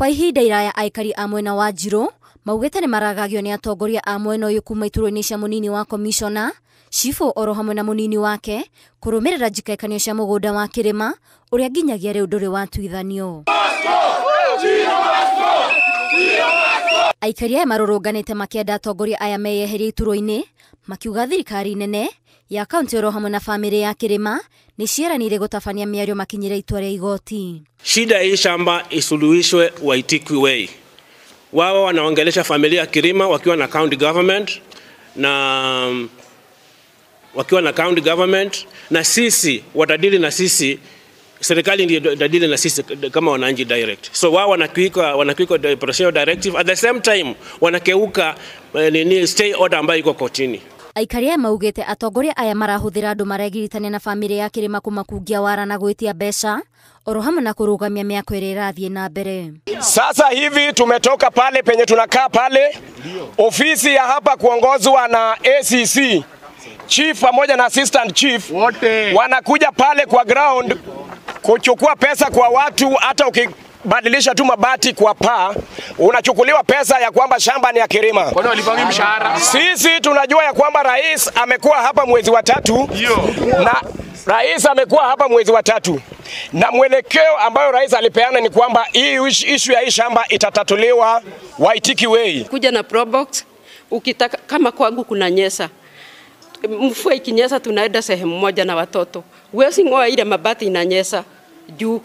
Kwa ihinda iraya aikari a mwena wa Njiro maugite ni maragagio ni atongoria a mwena uyu kuma ituro-ini cia munini wa komishona Chifu oro hamwe na munini wake kurumirira njikekanio cia mugunda wa Kirima uria nginyagia riu nduri wa tuithanio. Aikari aya marurunganite makienda atongoria aya meyeherie ituro-ini makiuga thirikari nene ya kaunti oro hamwe na family ya Kirima ni cieranire gutabania miario makinyire itua ria igoti. Shida hii shamba isuluhishwe Waitiki Way. Wao wanaongelesha familia ya Kirima wakiwa na county government na sisi watadili na sisi, serikali ndio itadili na sisi kama wananchi direct. So wao wanakiuka presidential directive, at the same time wanakeuka stay order ambayo iko kotini. Aikari aya maugite atongoria aya marahuthira andu maregiritania na family ya Kirima kumakungia wara na gwitia mbeca oro hamwe na kurugamia miako ira irathie na mbere. Sasa hivi tumetoka pale penye tunakaa pale, ofisi ya hapa kuongozwa na ACC chief pamoja na assistant chief wote wanakuja pale kwa ground kuchukua pesa kwa watu. Hata ukibadilisha tu mabati kwa paa unachukuliwa pesa ya kwamba shamba ni ya Kirima. Kwani walipangi mshahara? Sisi tunajua ya kwamba rais amekuwa hapa mwezi wa 3 na rais amekuwa hapa mwezi wa 3 na mwelekeo ambayo rais alipeana ni kwamba hii issue ya hii shamba itatatuliwa Waitiki Way. Kuja na probox ukitaka, kama kwangu kuna nyesa, mvua ikinyesha tunaenda sehemu moja na watoto. Wezi ngoa ile mabati inanyesha. Juu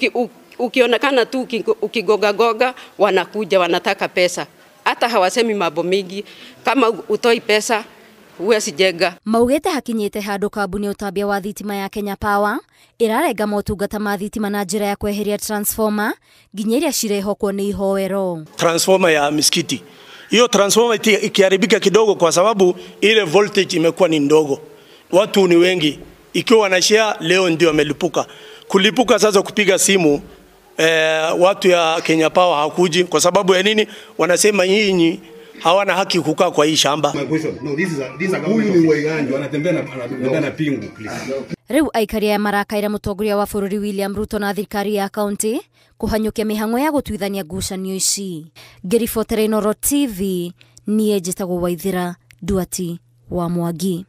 ukionekana tu ukigoga wanakuja wanataka pesa. Hata hawasemi mambo mingi, kama utoi pesa huwezi jenga. Maugite hakinyite handu kambuni utambia wa thitima ya Kenya Power irarenga motungata ma thitima na njira ya kweheria transformer nginyeria cirehokwo ni ihoero. Transformer ya misikiti, hiyo transformer ikiharibika kidogo kwa sababu ile voltage imekuwa ni ndogo, watu ni wengi, ikiwa wanashare leo ndio amelipuka. Kulipuka sasa kupiga simu watu ya Kenya Power hakuji kwa sababu ya nini? Wanasema nyinyi hawana haki kukaa kwa hii shamba. Riu aikari aya marakaira mutongoria wa bururi William Ruto na thirikari ya county kuhanyukia mihango ya gutuithania ngucanio ici. Ngiribotere Inooro TV, nie njitagwo Waithira Duati wa Mwangi.